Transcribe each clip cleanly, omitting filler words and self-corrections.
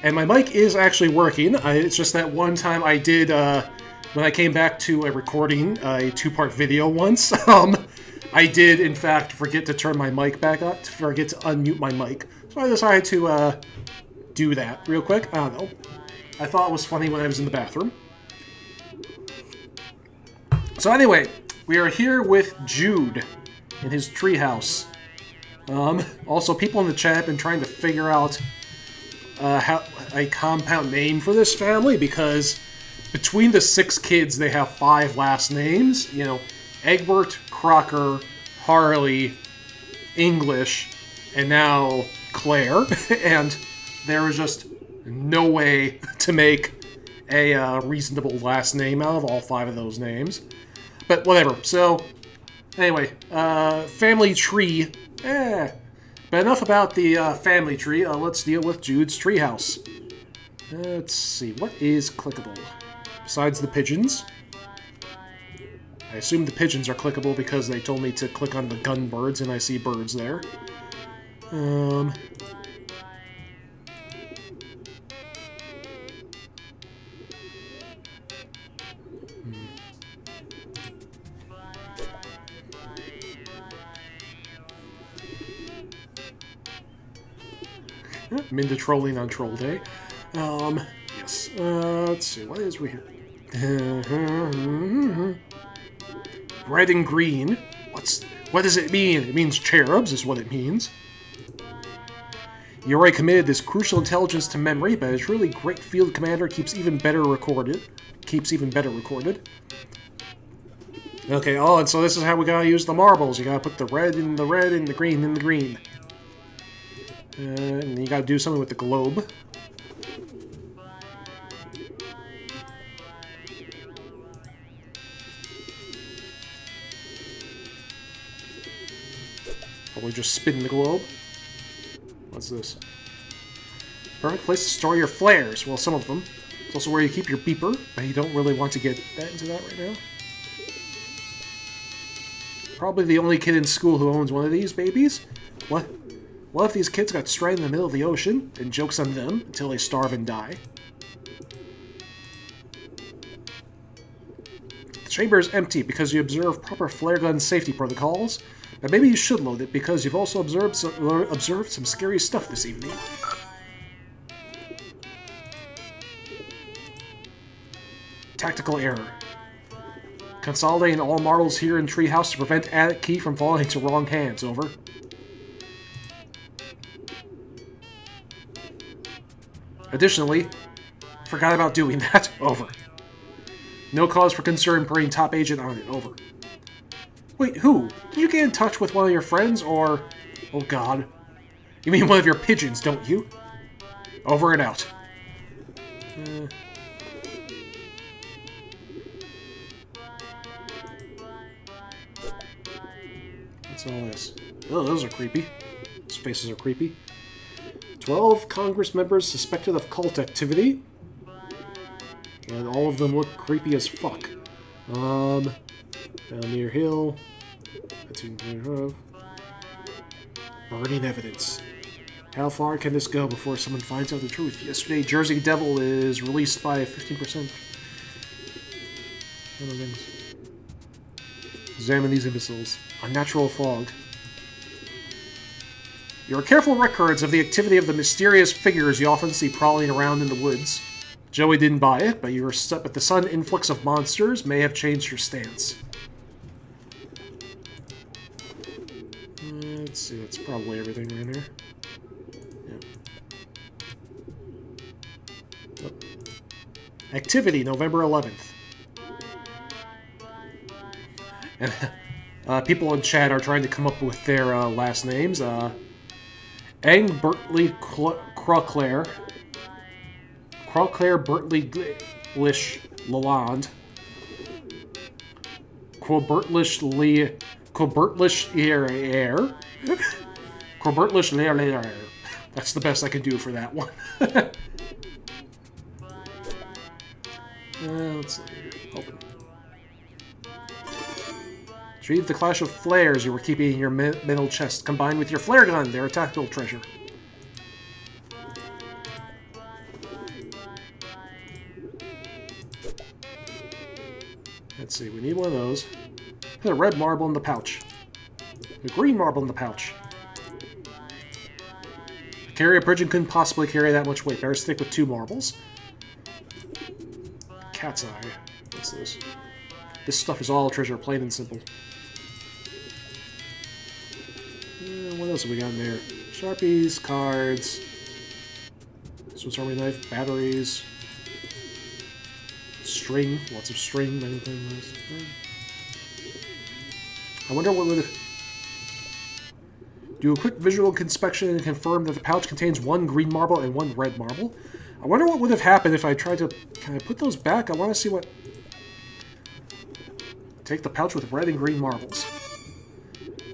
And my mic is actually working. It's just that one time I did, when I came back to recording a two-part video once, I did, in fact, forget to turn my mic back up, forget to unmute my mic. So I decided to do that real quick. I don't know. I thought it was funny when I was in the bathroom. So anyway, we are here with Jude in his treehouse. Also, people in the chat have been trying to figure out how a compound name for this family, because between the 6 kids, they have 5 last names. You know, Egbert, Crocker, Harley, English, and now Claire. And there was just no way to make a reasonable last name out of all 5 of those names. But whatever. So, anyway, family tree. But enough about the family tree. Let's deal with Jude's treehouse. Let's see. What is clickable? Besides the pigeons. I assume the pigeons are clickable because they told me to click on the gun birds, and I see birds there. Minda trolling on Troll Day. Yes. Let's see. What is we here? Red and green. What does it mean? It means cherubs, is what it means. You already committed this crucial intelligence to memory, but it's really great field commander keeps even better recorded. Okay, oh, and so this is how we gotta use the marbles. You gotta put the red in the red and the green in the green. And you gotta do something with the globe. Probably just spin the globe. What's this? Perfect place to store your flares. Well, some of them. It's also where you keep your beeper, but you don't really want to get into that right now. Probably the only kid in school who owns one of these babies. What if these kids got stranded in the middle of the ocean, and joke's on them until they starve and die? The chamber is empty because you observe proper flare gun safety protocols, but maybe you should load it because you've also observed some scary stuff this evening. Tactical error. Consolidating all marbles here in Treehouse to prevent attic key from falling into wrong hands. Over. Additionally, forgot about doing that. Over. No cause for concern putting top agent on it. Over. Wait, who? Did you get in touch with one of your friends, or... Oh god. You mean one of your pigeons, don't you? Over and out. What's all this? Oh, those are creepy. Those faces are creepy. 12 Congress members suspected of cult activity. And all of them look creepy as fuck. Down near hill. Burning evidence. How far can this go before someone finds out the truth? Yesterday, Jersey Devil is released by 15%. Other things. Examine these imbeciles. Unnatural fog. Your careful records of the activity of the mysterious figures you often see prowling around in the woods. Joey didn't buy it, but the sudden influx of monsters may have changed your stance. Let's see, that's probably everything right here. Yeah. Oh. Activity, November 11th. And people in chat are trying to come up with their last names. Engbertly Croclair. Croclair Bertley Lish Lalande. Quobertlish Lee. Quobertlish Air. Quobertlish Air. That's the best I can do for that one. Let's see. Open. Retrieve the clash of flares you were keeping in your middle chest, combined with your flare gun. They're a tactical treasure. see, we need one of those. Put a red marble in the pouch. A green marble in the pouch. A carrier pigeon couldn't possibly carry that much weight. Better stick with 2 marbles. Cat's eye. What's this? This stuff is all treasure, plain and simple. What else have we got in there? Sharpies, cards, Swiss Army knife, batteries, string, lots of string, many things. I wonder what would... Do a quick visual inspection and confirm that the pouch contains 1 green marble and 1 red marble. I wonder what would have happened if I tried to... Can I put those back? I want to see what... Take the pouch with red and green marbles.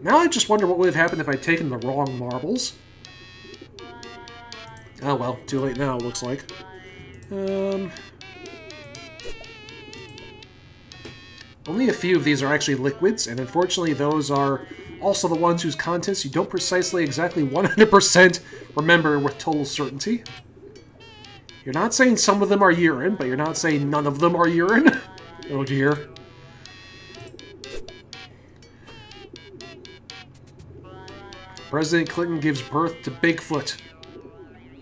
Now I just wonder what would have happened if I'd taken the wrong marbles. Oh well, too late now, it looks like. Only a few of these are actually liquids, and unfortunately those are also the ones whose contents you don't precisely exactly 100% remember with total certainty. You're not saying some of them are urine, but you're not saying none of them are urine. Oh dear. President Clinton gives birth to Bigfoot.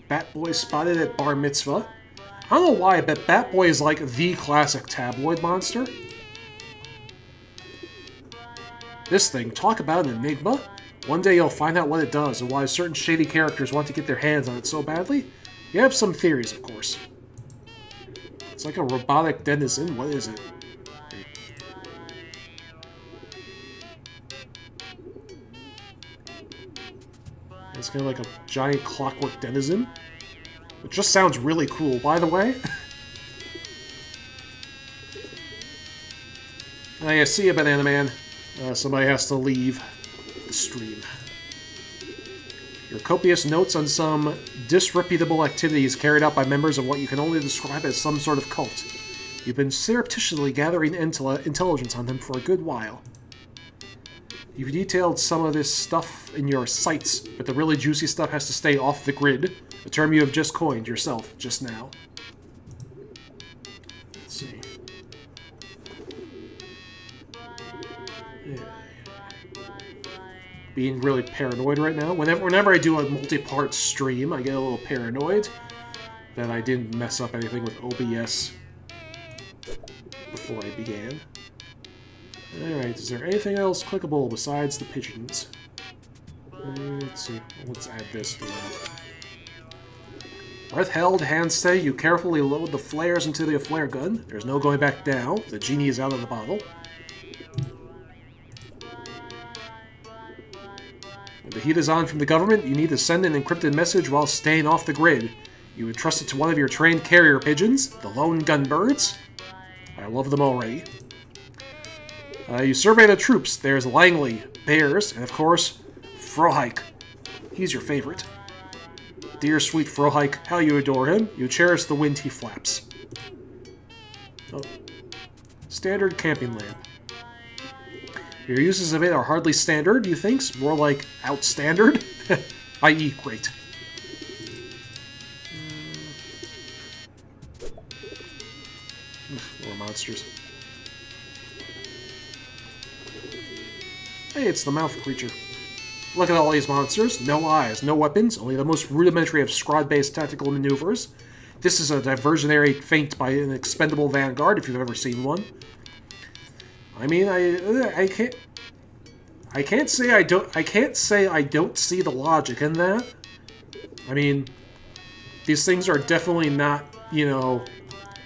Batboy spotted at bar mitzvah. I don't know why, but Batboy is like the classic tabloid monster. This thing, talk about an enigma. One day you'll find out what it does and why certain shady characters want to get their hands on it so badly. You have some theories, of course. It's like a robotic denizen. What is it? It's kind of like a giant clockwork denizen. It just sounds really cool, by the way. I see you, Banana Man. Somebody has to leave the stream. Your copious notes on some disreputable activities carried out by members of what you can only describe as some sort of cult. You've been surreptitiously gathering intelligence on them for a good while. You've detailed some of this stuff in your sites, but the really juicy stuff has to stay off the grid, a term you have just coined yourself just now. Let's see. Yeah. Being really paranoid right now. Whenever I do a multi-part stream, I get a little paranoid that I didn't mess up anything with OBS before I began. Alright, is there anything else clickable besides the pigeons? Let's see. Let's add this to that. Breath held, hand steady, you carefully load the flares into the flare gun. There's no going back down. The genie is out of the bottle. When the heat is on from the government, you need to send an encrypted message while staying off the grid. You would trust it to one of your trained carrier pigeons, the lone gunbirds. I love them already. You survey the troops. There's Langley, Bears, and of course, Frohike. He's your favorite. Dear sweet Frohike, how you adore him. You cherish the wind he flaps. Oh. Standard camping lamp. Your uses of it are hardly standard, you think? More like outstandard? I.e. great. More monsters. Hey, it's the mouth creature. Look at all these monsters. No eyes, no weapons, only the most rudimentary of squad-based tactical maneuvers. This is a diversionary feint by an expendable vanguard, if you've ever seen one. I mean, I can't say I don't see the logic in that. I mean, these things are definitely not, you know,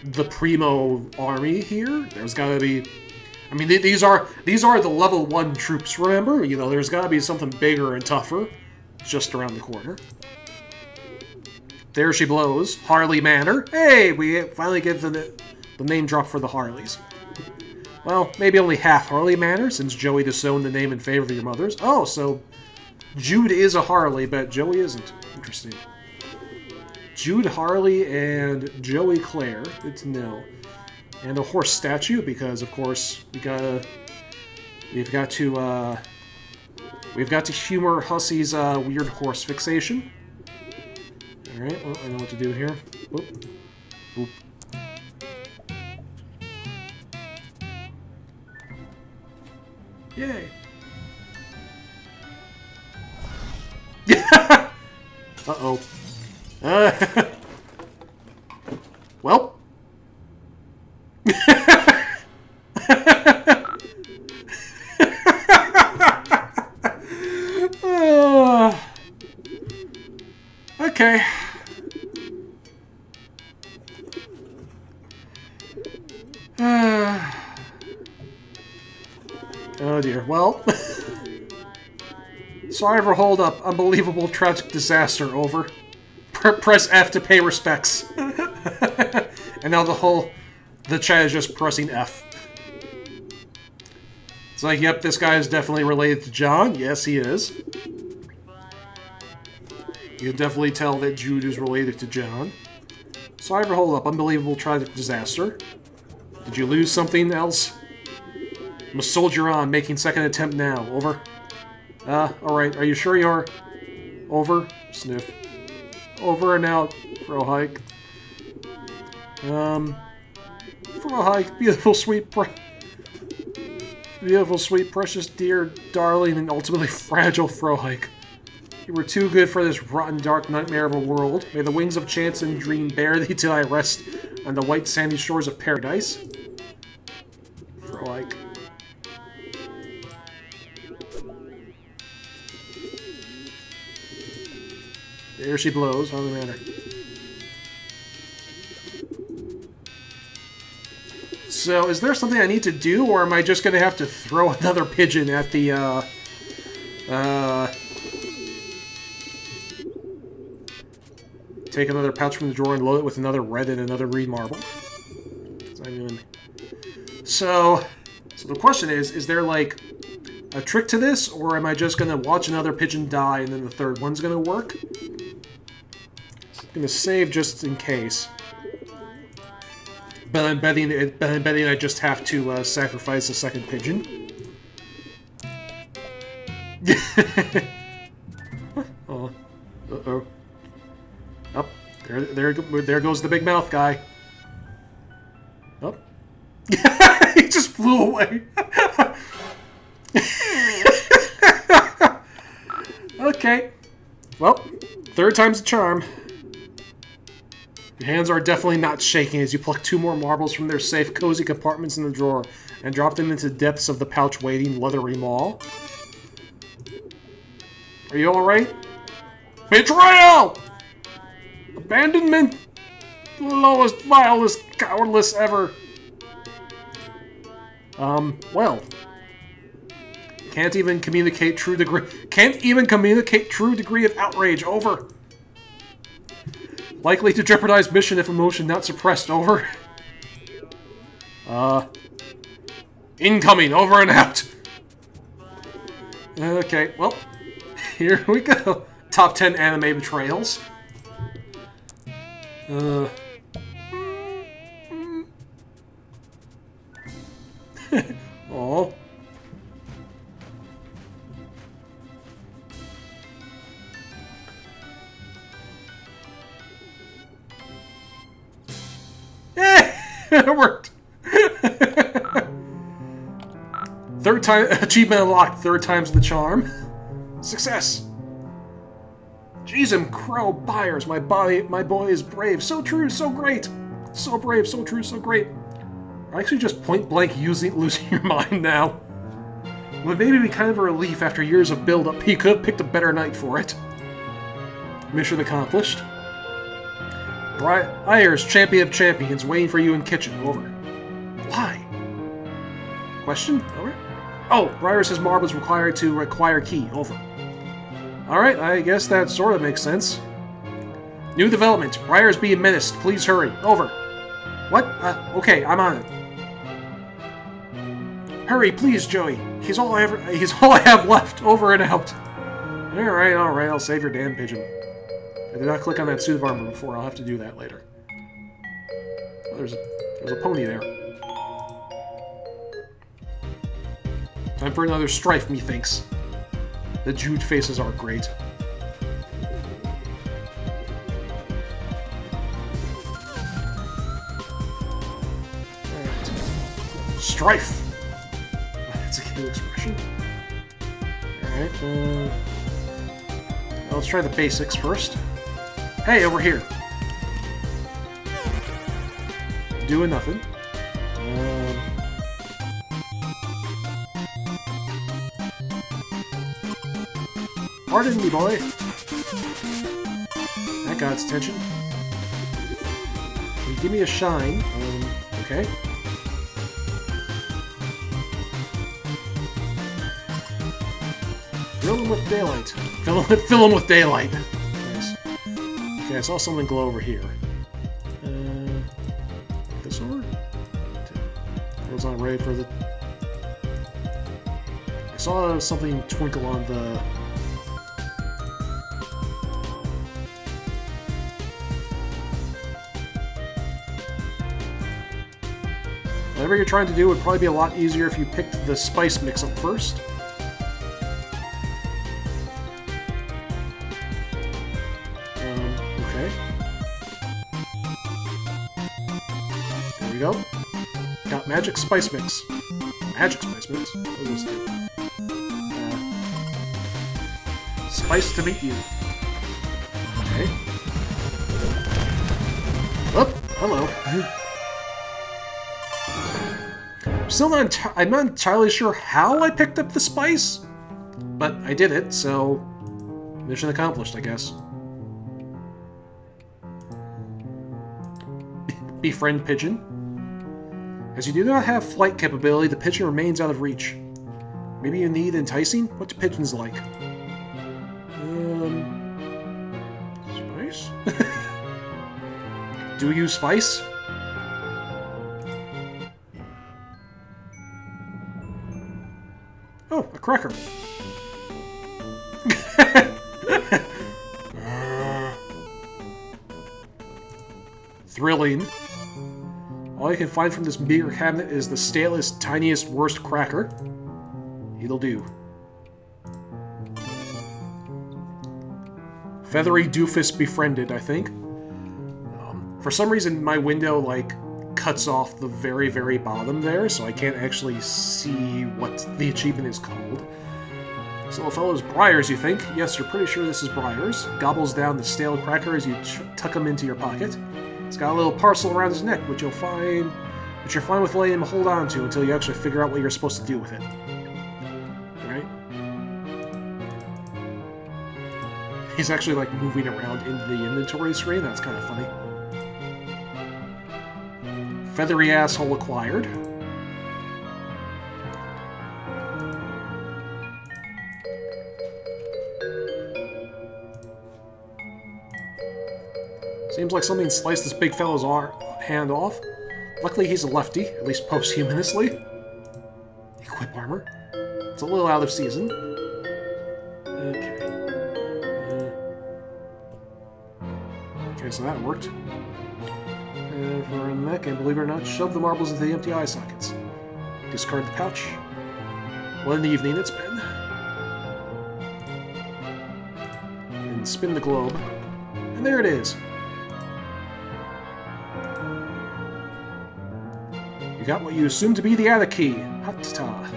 the primo army here. There's gotta be... I mean, these are the level 1 troops, remember? You know, there's got to be something bigger and tougher just around the corner. There she blows. Harley Manor. Hey, we finally get the name drop for the Harleys. Well, maybe only half Harley Manor, since Joey disowned the name in favor of your mother's. Oh, so Jude is a Harley, but Joey isn't. Interesting. Jude Harley and Joey Claire. Good to know. And a horse statue, because of course we've got to humor Hussey's weird horse fixation. All right, well, I know what to do here. Oop. Oop. Yay. Uh-oh. Well. Okay. Oh dear. Well. Sorry for hold up. Unbelievable tragic disaster. Over. Press F to pay respects. And now the chat is just pressing F. It's like, yep, this guy is definitely related to John. Yes, he is. You can definitely tell that Jude is related to John. Sorry for hold up. Unbelievable tragic disaster. Did you lose something else? Must soldier on. Making second attempt now. Over. Alright. Are you sure you're... Over? Sniff. Over and out. For a hike. For a hike. Beautiful, sweet, precious, dear, darling, and ultimately fragile Frohike. You were too good for this rotten, dark nightmare of a world. May the wings of chance and dream bear thee till I rest on the white sandy shores of paradise. Frohike. There she blows, on the manor. So, is there something I need to do, or am I just gonna have to throw another pigeon at the, take another pouch from the drawer and load it with another red and another green marble? So the question is there, like, a trick to this, or am I just gonna watch another pigeon die and then the third one's gonna work? I'm gonna save just in case. But I'm betting I just have to sacrifice a second pigeon. Oh, uh-oh. Up, there goes the big mouth guy. Up. He just flew away. Okay. Well, third time's the charm. Your hands are definitely not shaking as you pluck 2 more marbles from their safe, cozy compartments in the drawer and drop them into the depths of the pouch-waiting leathery maw. Are you alright? Betrayal! Abandonment! The lowest, vilest, cowardless ever. Well. Can't even communicate true degree of outrage. Over. Likely to jeopardize mission if emotion not suppressed. Over. Incoming. Over and out. Okay, well, here we go. Top 10 anime betrayals. Oh. It worked. Third time achievement unlocked. Third time's the charm. Success. Jeez, crow buyers. My boy is brave. So true, so great. So brave, so true, so great. Or actually just point blank losing your mind now. Would maybe be kind of a relief after years of build-up. He could have picked a better night for it. Mission accomplished. Ayers, champion of champions, waiting for you in kitchen. Over. Why? Question? Over. Oh, Briar says marbles required to require key. Over. Alright, I guess that sort of makes sense. New development. Briar's being menaced. Please hurry. Over. What? Okay, I'm on it. Hurry, please, Joey. He's all I have left. Over and out. Alright, I'll save your damn pigeon. I did not click on that suit of armor before. I'll have to do that later. Oh, there's a pony there. Time for another strife, methinks. The Jude faces are great. Alright. Strife! That's a good expression. direction. Alright, let's try the basics first. Hey, over here! Doing nothing. Pardon me, boy! That got its attention. Can you give me a shine? Okay. Fill him with daylight. Fill him with daylight. Nice. Okay, I saw something glow over here. This over? I was not ready for the... I saw something twinkle on the... Whatever you're trying to do would probably be a lot easier if you picked the spice mix-up first. Okay. There we go. Got magic spice mix. Magic spice mix? What does this do? Spice to meet you. Okay. Oh, hello. I'm not entirely sure how I picked up the spice, but I did it, so mission accomplished, I guess. Befriend pigeon. As you do not have flight capability, the pigeon remains out of reach. Maybe you need enticing? What do pigeons like? Spice? Do you spice? Oh, a cracker. Thrilling. All you can find from this meager cabinet is the stalest, tiniest, worst cracker. It'll do. Feathery doofus befriended, I think. For some reason, my window, like, cuts off the very, very bottom there, so I can't actually see what the achievement is called. So, fellows, Briars, you think? Yes, you're pretty sure this is Briars. Gobbles down the stale cracker as you tuck him into your pocket. It's got a little parcel around his neck, which you're fine with letting him hold on to until you actually figure out what you're supposed to do with it. Alright? He's actually, like, moving around in the inventory screen. That's kind of funny. Feathery asshole acquired. Seems like something sliced this big fellow's hand off. Luckily he's a lefty, at least posthumously. Equip armor. It's a little out of season. Okay. Okay, so that worked. For a neck, and believe it or not, shove the marbles into the empty eye sockets. Discard the pouch. What an evening it's been. And spin the globe. And there it is. You got what you assume to be the attic key. Ha-ta-ta.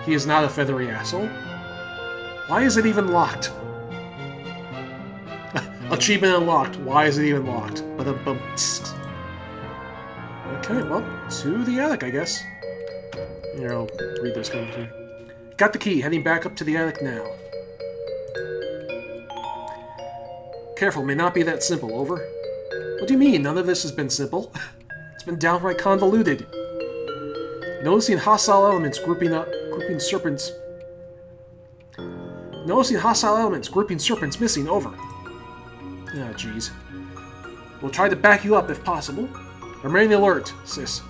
He is not a feathery asshole. Why is it even locked? Achievement unlocked. Why is it even locked? Okay, well, to the attic, I guess. Here, I'll read this commentary. Got the key. Heading back up to the attic now. Careful, may not be that simple. Over. What do you mean? None of this has been simple. It's been downright convoluted. Noticing hostile elements grouping serpents. Noticing hostile elements grouping serpents missing. Over. Ah, jeez. We'll try to back you up if possible. Remain alert, sis.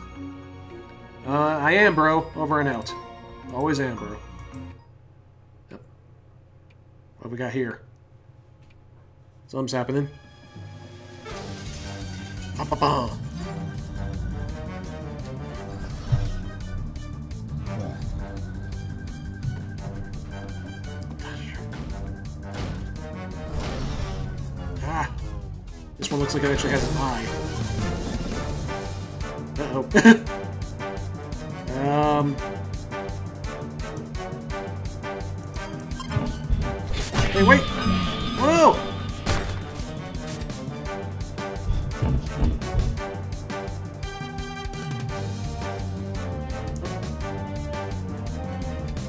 I am, bro. Over and out. Always am, bro. Yep. What we got here? Something's happening. Ba-ba-ba. Ah. This one looks like it actually has an eye. Uh-oh. Hey, wait! Oh no!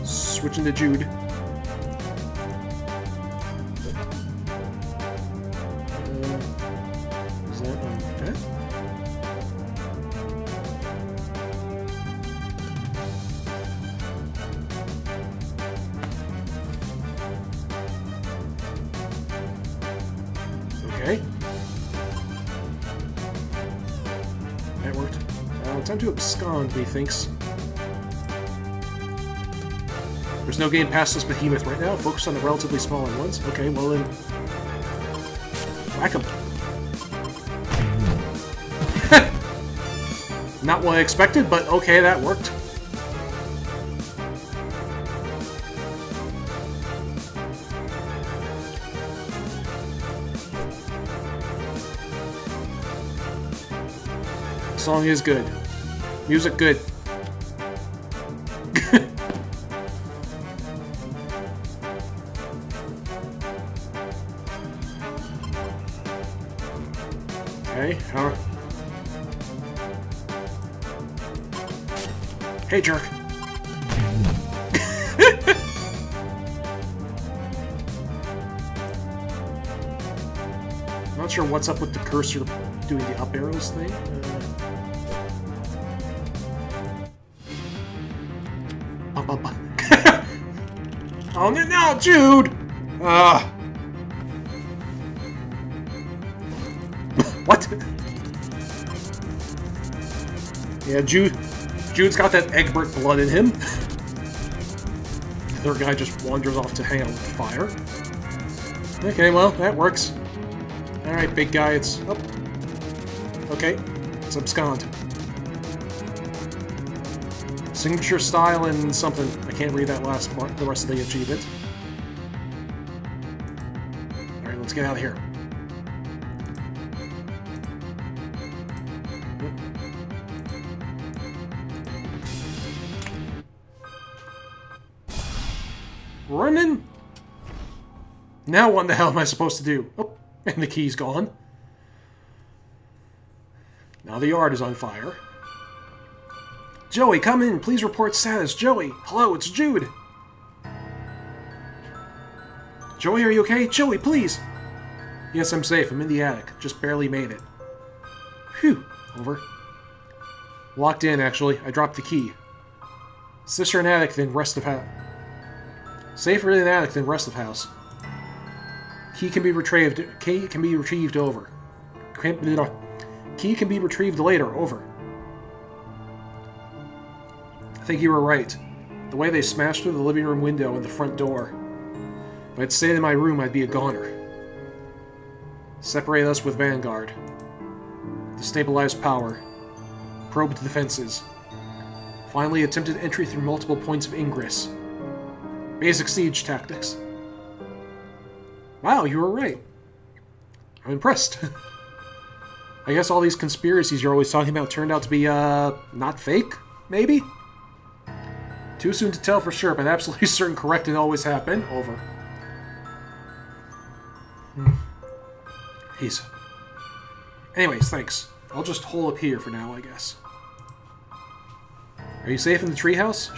Switching to Jude. Is that okay? Okay. That worked. Time to abscond, methinks. There's no game past this behemoth right now. Focus on the relatively smaller ones. Okay, well then... whack 'em. Not what I expected, but okay, that worked. The song is good. Music good. Okay, how... Hey, jerk. Not sure what's up with the cursor doing the up arrows thing. Oh no, Jude! What? Yeah, Jude's got that Egbert blood in him. The other guy just wanders off to hang out with the fire. Okay, well, that works. Alright, big guy, it's... oh. Okay, it's abscond. Signature style and something. I can't read that last part, the rest of the achievement. Alright, let's get out of here. Running? Now what the hell am I supposed to do? Oh, and the key's gone. Now the yard is on fire. Joey, come in. Please report status. Joey. Hello, it's Jude. Joey, are you okay? Joey, please. Yes, I'm safe. I'm in the attic. Just barely made it. Phew. Over. Locked in, actually. I dropped the key. Safer in attic than rest of house. Safer in attic than rest of house. Key can be retrieved. Key can be retrieved over. Key can be retrieved later. Over. I think you were right. The way they smashed through the living room window and the front door. If I'd stayed in my room, I'd be a goner. Separate us with Vanguard. Destabilize power. Probe the defenses. Finally, attempted entry through multiple points of ingress. Basic siege tactics. Wow, you were right. I'm impressed. I guess all these conspiracies you're always talking about turned out to be, not fake? Maybe? Too soon to tell for sure, but absolutely certain correct and always have been. Over. He's... Anyways, thanks. I'll just hole up here for now, I guess. Are you safe in the treehouse?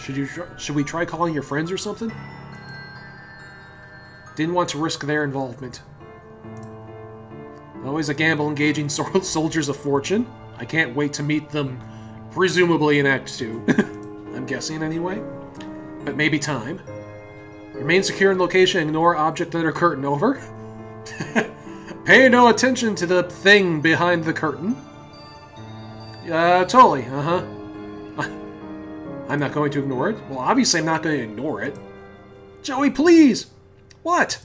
Should we try calling your friends or something? Didn't want to risk their involvement. Always a gamble engaging soldiers of fortune. I can't wait to meet them, presumably in Act 2. I'm guessing anyway. But maybe time. Remain secure in location, ignore object under curtain. Over. Pay no attention to the thing behind the curtain. Totally, uh-huh. I'm not going to ignore it. Well, obviously I'm not going to ignore it. Joey, please! What?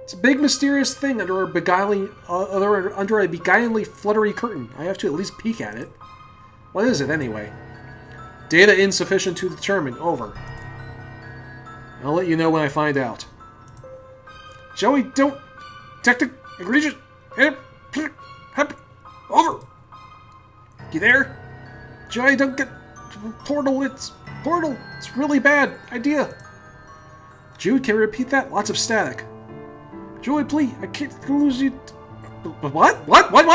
It's a big mysterious thing under a beguiling, under a beguilingly fluttery curtain. I have to at least peek at it. What is it, anyway? Data insufficient to determine. Over. I'll let you know when I find out. Joey, don't... egregious... Over! You there? Joey, don't get... Portal, it's really bad idea. Jude, can you repeat that? Lots of static. Joey, please, I can't lose you. What? What? What?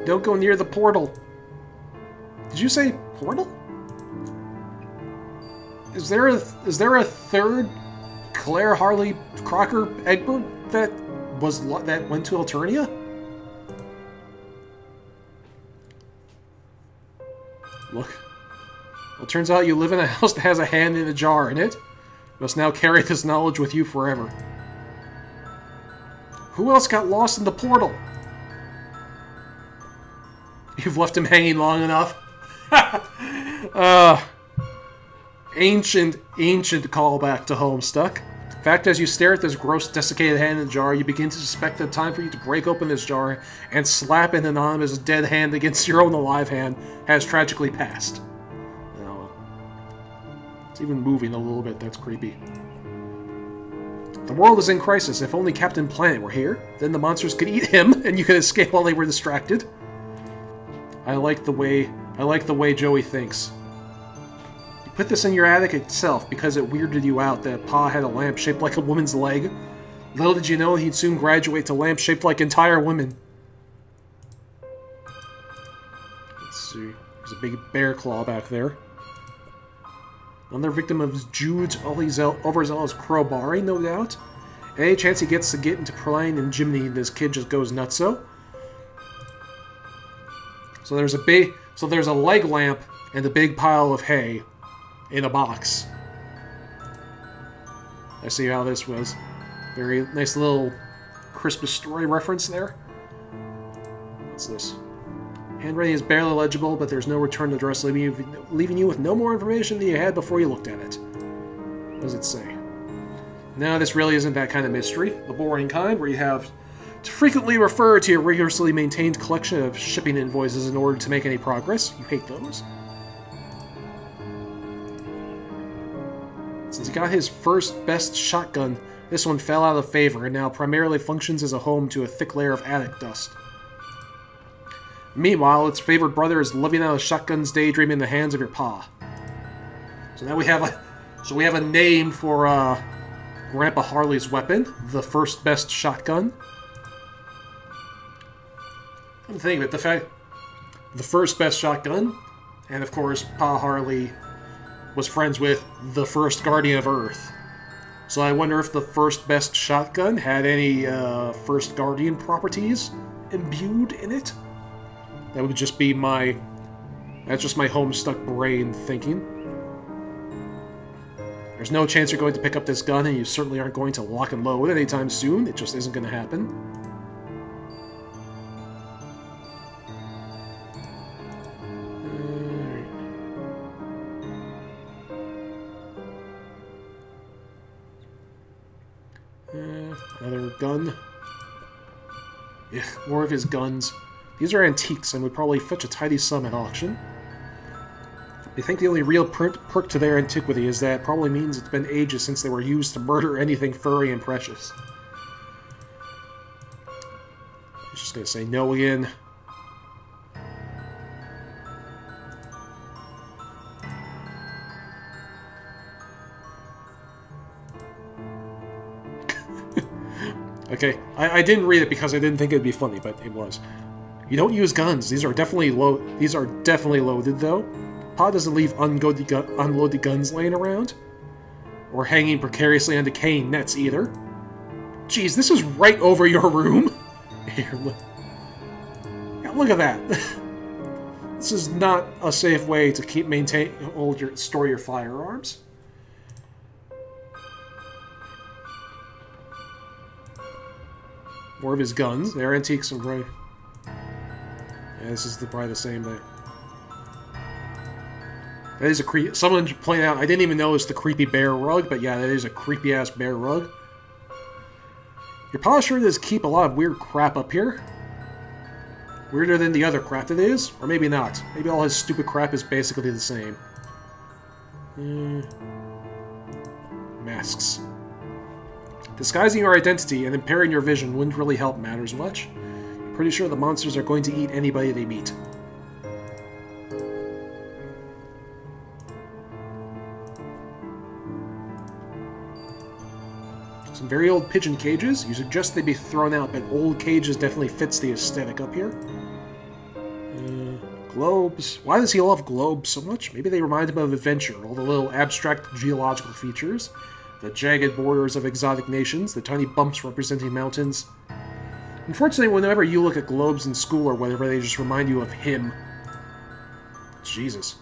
Don't go near the portal. Did you say portal? Is there a third Claire Harley Crocker Egbert that went to Alternia? Look. Well, it turns out you live in a house that has a hand in a jar in it. You must now carry this knowledge with you forever. Who else got lost in the portal? You've left him hanging long enough. Ancient callback to Homestuck. In fact, as you stare at this gross, desiccated hand in the jar, you begin to suspect that the time for you to break open this jar and slap an anonymous dead hand against your own alive hand has tragically passed. It's even moving a little bit. That's creepy. The world is in crisis. If only Captain Planet were here, then the monsters could eat him, and you could escape while they were distracted. I like the way Joey thinks. You put this in your attic itself because it weirded you out that Pa had a lamp shaped like a woman's leg. Little did you know he'd soon graduate to lamps shaped like entire women. Let's see. There's a big bear claw back there. Another victim of Jude's overzealous crowbarring, no doubt. Any chance he gets to get into playing in Jiminy, this kid just goes nutso. So there's a leg lamp and a big pile of hay in a box. I see how this was. Very nice little Christmas story reference there. What's this? Handwriting is barely legible, but there's no return address, leaving you with no more information than you had before you looked at it. What does it say? No, this really isn't that kind of mystery. The boring kind, where you have to frequently refer to your rigorously maintained collection of shipping invoices in order to make any progress. You hate those. Since he got his first best shotgun, this one fell out of favor and now primarily functions as a home to a thick layer of attic dust. Meanwhile, its favorite brother is living out of shotguns daydreaming in the hands of your pa. So now we have a name for Grandpa Harley's weapon, the first best shotgun. I'm thinking of it, the first best shotgun, and of course Pa Harley was friends with the first Guardian of Earth. So I wonder if the first best shotgun had any first Guardian properties imbued in it. That would just be that's just my Homestuck brain thinking. There's no chance you're going to pick up this gun, and you certainly aren't going to lock and load anytime soon. It just isn't going to happen. Another gun. Yeah, more of his guns. These are antiques and would probably fetch a tidy sum at auction. They think the only real perk to their antiquity is that it probably means it's been ages since they were used to murder anything furry and precious. He's just gonna say no again. Okay, I didn't read it because I didn't think it'd be funny, but it was. You don't use guns. These are definitely loaded, though. Pa doesn't leave unloaded guns laying around. Or hanging precariously on decaying nets, either. Jeez, this is right over your room. Here, look. Yeah, look at that. This is not a safe way to store your firearms. More of his guns. They're antiques and right. Yeah, this is probably the same thing. That is a creep. Someone pointed out, I didn't even notice the creepy bear rug, but yeah, that is a creepy ass bear rug. Your pa sure does keep a lot of weird crap up here. Weirder than the other crap that is, or maybe not. Maybe all his stupid crap is basically the same. Masks. Disguising your identity and impairing your vision wouldn't really help matters much. I'm pretty sure the monsters are going to eat anybody they meet. very old pigeon cages. You suggest they be thrown out, but old cages definitely fits the aesthetic up here. Globes. Why does he love globes so much? Maybe they remind him of adventure. All the little abstract geological features. The jagged borders of exotic nations. The tiny bumps representing mountains. Unfortunately, whenever you look at globes in school or whatever, they just remind you of him. Jesus.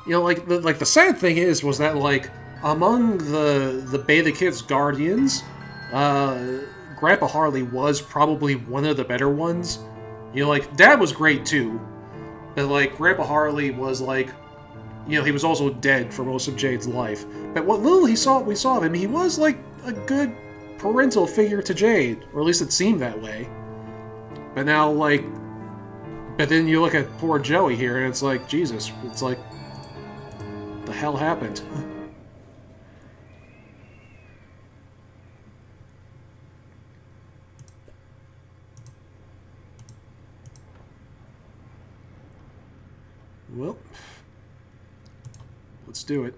You know, like the sad thing was that, like, among the Beta Kids Guardians, Grandpa Harley was probably one of the better ones. You know, like, Dad was great too, but, like, Grandpa Harley was, like, you know, he was also dead for most of Jade's life. But what little we saw of him, he was, like, a good parental figure to Jade, or at least it seemed that way. But now, like, but then you look at poor Joey here, and it's like, Jesus, it's like, what the hell happened? Well, let's do it.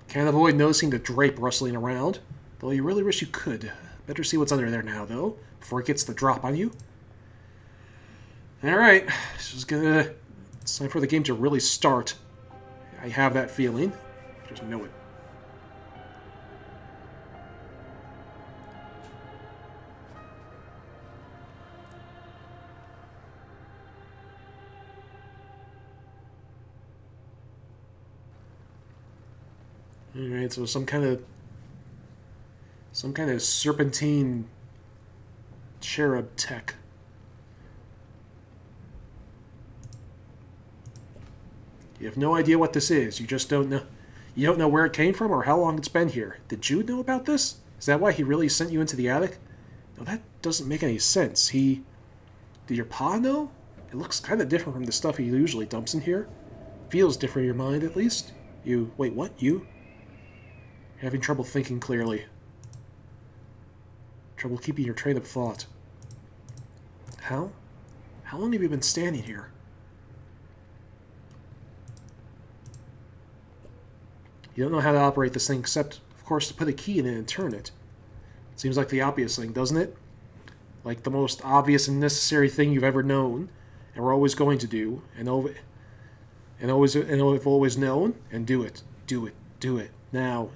Can't avoid noticing the drape rustling around, though you really wish you could. Better see what's under there now, though, before it gets the drop on you. Alright, it's time for the game to really start. I have that feeling. Just know it. Alright, so some kind of serpentine cherub tech. You have no idea what this is. You just don't know. You don't know where it came from or how long it's been here. Did Jude know about this? Is that why he really sent you into the attic? No, that doesn't make any sense. Did your pa know? It looks kind of different from the stuff he usually dumps in here. Feels different in your mind, at least. Wait, what? You're having trouble thinking clearly. Trouble keeping your train of thought. How? How long have you been standing here? You don't know how to operate this thing except, of course, to put a key in it and turn it. Seems like the obvious thing, doesn't it? Like the most obvious and necessary thing you've ever known, and we're always going to do, and have always known, and do it. Do it. Do it. Now.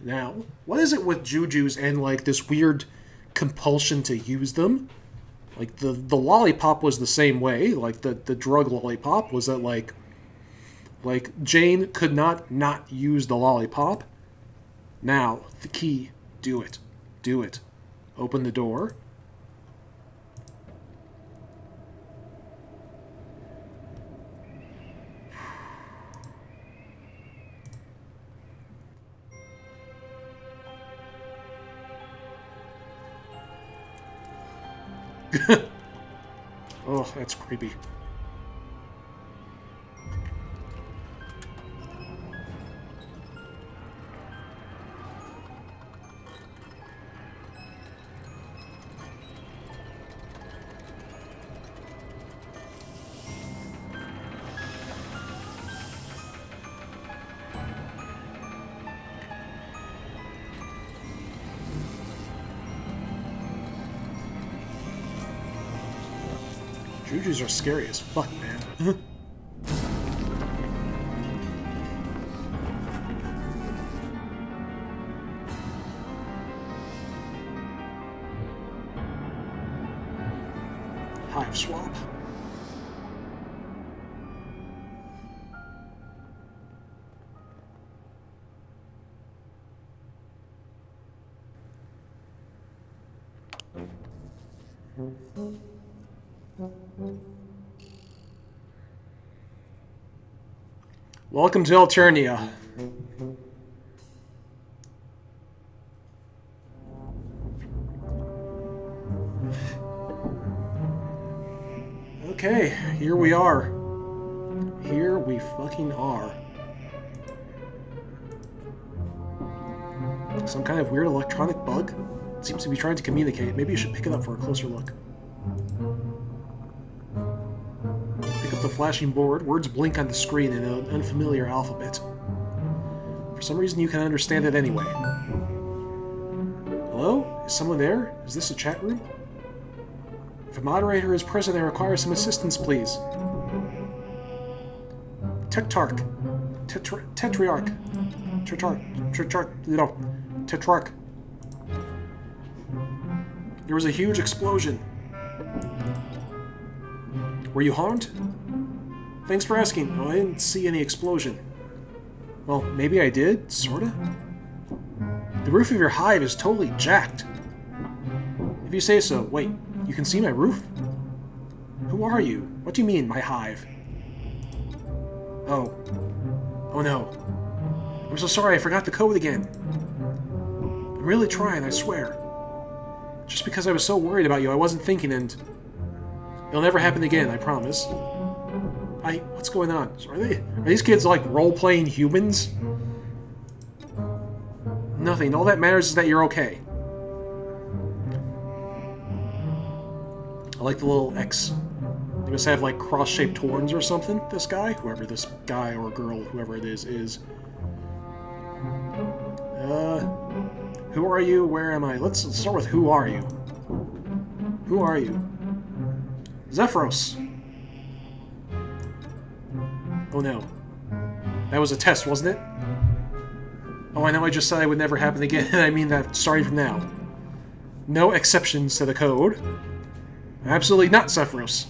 What is it with jujus and, like, this weird compulsion to use them? Like, the lollipop was the same way. Like, the drug lollipop was that, like, Jane could not use the lollipop. Now, the key. Do it. Do it. Open the door. Oh, that's creepy. Jujus are scary as fuck, man. Hiveswap. Welcome to Alternia. Okay, here we are. Here we fucking are. Some kind of weird electronic bug? It seems to be trying to communicate. Maybe you should pick it up for a closer look. Pick up the flashing board. Words blink on the screen in an unfamiliar alphabet. some reason you can understand it anyway. Hello? Is someone there? Is this a chat room? If a moderator is present, I require some assistance, please. Tetrarch. Tetrarch. Tetrarch. There was a huge explosion. Were you harmed? Thanks for asking. Oh, I didn't see any explosion. Well, maybe I did, sorta. The roof of your hive is totally jacked. If you say so. Wait, you can see my roof? Who are you? What do you mean, my hive? Oh. Oh no. I'm so sorry, I forgot the code again. I'm really trying, I swear. Just because I was so worried about you, I wasn't thinking, and... it'll never happen again, I promise. What's going on? So are these kids, like, role-playing humans? Nothing. All that matters is that you're okay. I like the little X. They must have, like, cross-shaped horns or something, this guy? Whoever this guy or girl, whoever it is. Who are you? Where am I? Let's start with who are you? Who are you? Tavros. Oh no. That was a test, wasn't it? Oh, I know I just said I would never happen again, and I mean that starting from now. No exceptions to the code. Absolutely not, Tavros.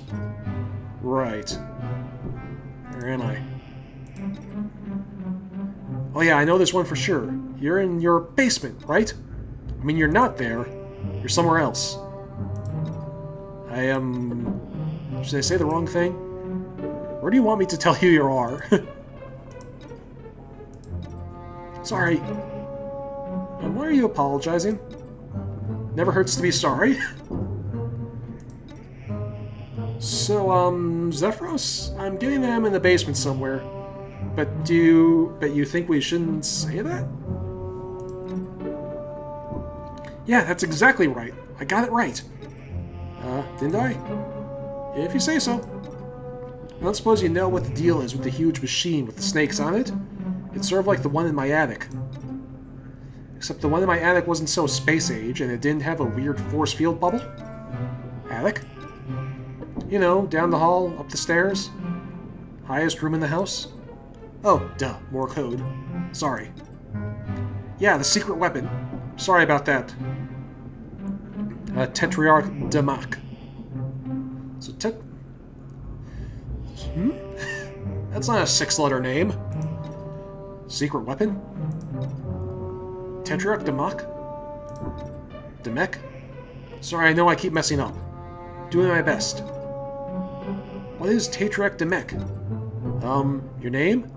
Right. Where am I? Oh yeah, I know this one for sure. You're in your basement, right? I mean, you're not there. You're somewhere else. I am... should I say the wrong thing? Where do you want me to tell you you are? Sorry. Why are you apologizing? Never hurts to be sorry. So, Tavros? I'm getting them in the basement somewhere. But you think we shouldn't say that? Yeah, that's exactly right. I got it right. Didn't I? If you say so. I don't suppose you know what the deal is with the huge machine with the snakes on it? It's sort of like the one in my attic. Except the one in my attic wasn't so space-age, and it didn't have a weird force field bubble. Attic? You know, down the hall, up the stairs. Highest room in the house. Oh, duh, more code. Sorry. Yeah, the secret weapon. Sorry about that. Tetrarch Damak. So That's not a 6-letter name. Secret weapon? Tetrarch Damak? Demek? Sorry, I know I keep messing up. Doing my best. What is Tetrarch Demek? Your name?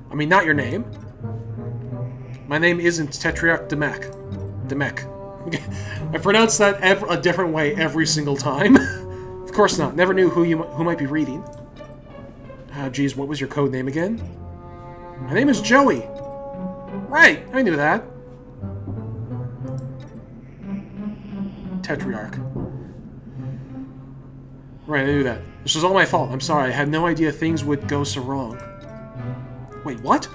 I mean, not your name. My name isn't Tetrarch Demek. Demek. I pronounce that a different way every single time. Of course not. Never knew who might be reading. Geez, what was your code name again? My name is Joey. Right, I knew that. Tetrarch. Right, I knew that. This was all my fault. I'm sorry. I had no idea things would go so wrong. Wait, what?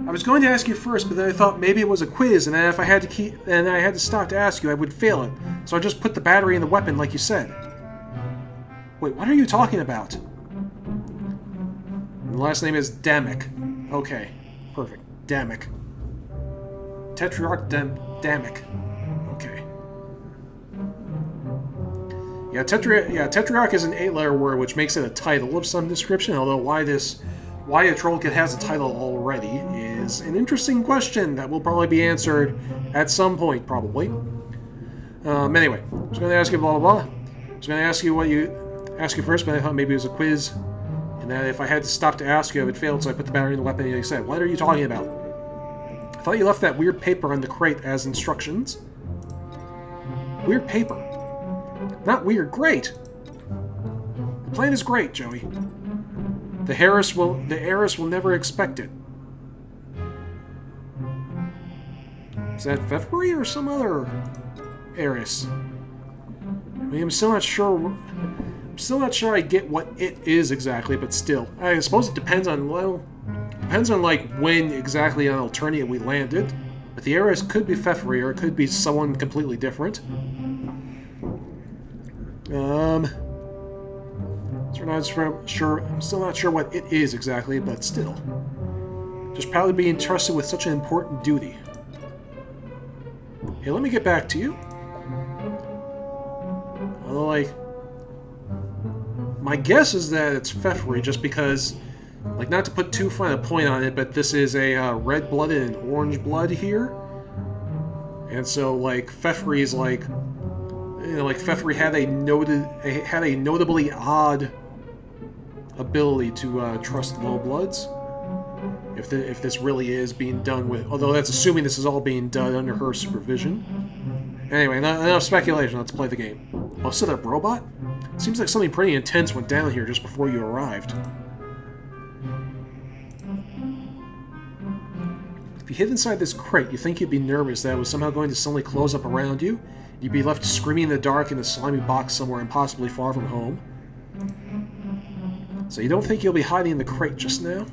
I was going to ask you first, but then I thought maybe it was a quiz, and then if I had to stop to ask you, I would fail it. So I just put the battery in the weapon, like you said. Wait, what are you talking about? The last name is Damek. Okay, perfect. Damek. Tetrarch Damek. Okay. Yeah, Tetrarch is an 8-letter word, which makes it a title of some description, although why a troll kit has a title already is an interesting question that will probably be answered at some point, probably. Anyway, I was going to ask you blah blah blah. I was going to ask you first, but I thought maybe it was a quiz, and that if I had to stop to ask you, I would fail, so I put the battery in the weapon, and you said, what are you talking about? I thought you left that weird paper on the crate as instructions. Weird paper. Not weird, great! The plan is great, Joey. The heiress will never expect it. Is that February or some other heiress? I mean, I'm still not sure I get what it is exactly, but still. I suppose it depends on Depends on, like, when exactly on Alternia we landed. But the areas could be Fefri, or it could be someone completely different. I'm still not sure what it is exactly, but still. Just proud to be entrusted with such an important duty. Hey, let me get back to you. Although, like, my guess is that it's Fefri, just because, like, not to put too fine a point on it, but this is a red-blooded and orange-blood here. And so, like, Fefri is, like, you know, like, Fefri had a notably odd ability to trust low bloods. If this really is being done with, although that's assuming this is all being done under her supervision. Anyway, enough speculation. Let's play the game. Oh, set up robot? Seems like something pretty intense went down here just before you arrived. If you hid inside this crate, you think you'd be nervous that it was somehow going to suddenly close up around you. You'd be left screaming in the dark in a slimy box somewhere impossibly far from home. So you don't think you'll be hiding in the crate just now?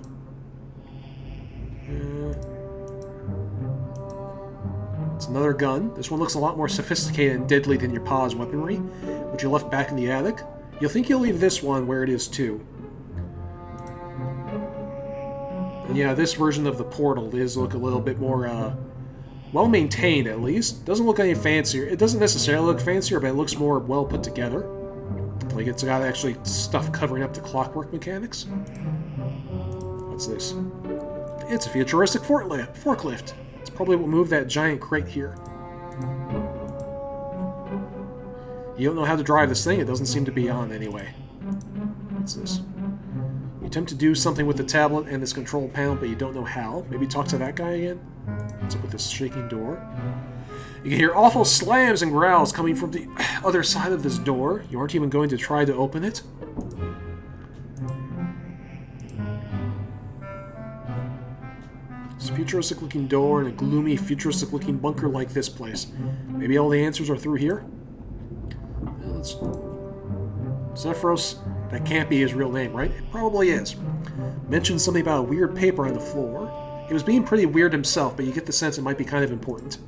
It's another gun. This one looks a lot more sophisticated and deadly than your pa's weaponry, which you left back in the attic. You'll think you'll leave this one where it is too. And yeah, this version of the portal does look a little bit more, well-maintained at least. Doesn't look any fancier. It doesn't necessarily look fancier, but it looks more well put together. Like it's got actually stuff covering up the clockwork mechanics. What's this? It's a futuristic forklift. It's probably what moved that giant crate here. You don't know how to drive this thing, it doesn't seem to be on anyway. What's this? You attempt to do something with the tablet and this control panel, but you don't know how. Maybe talk to that guy again? What's up with this shaking door? You can hear awful slams and growls coming from the other side of this door. You aren't even going to try to open it? It's a futuristic-looking door and a gloomy, futuristic-looking bunker like this place. Maybe all the answers are through here? Well, let's... Tavros, that can't be his real name, right? It probably is. Mentioned something about a weird paper on the floor. He was being pretty weird himself, but you get the sense it might be kind of important.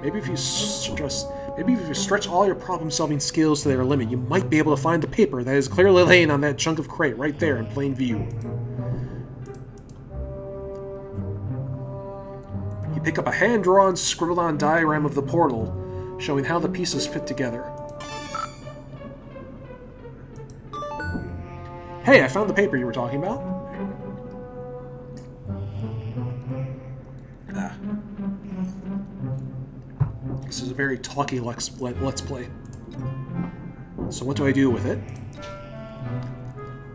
Maybe if you stretch all your problem-solving skills to their limit, you might be able to find the paper that is clearly laying on that chunk of crate right there in plain view. You pick up a hand-drawn, scribbled-on diagram of the portal, showing how the pieces fit together. Hey, I found the paper you were talking about. This is a very talky let's play. So what do I do with it?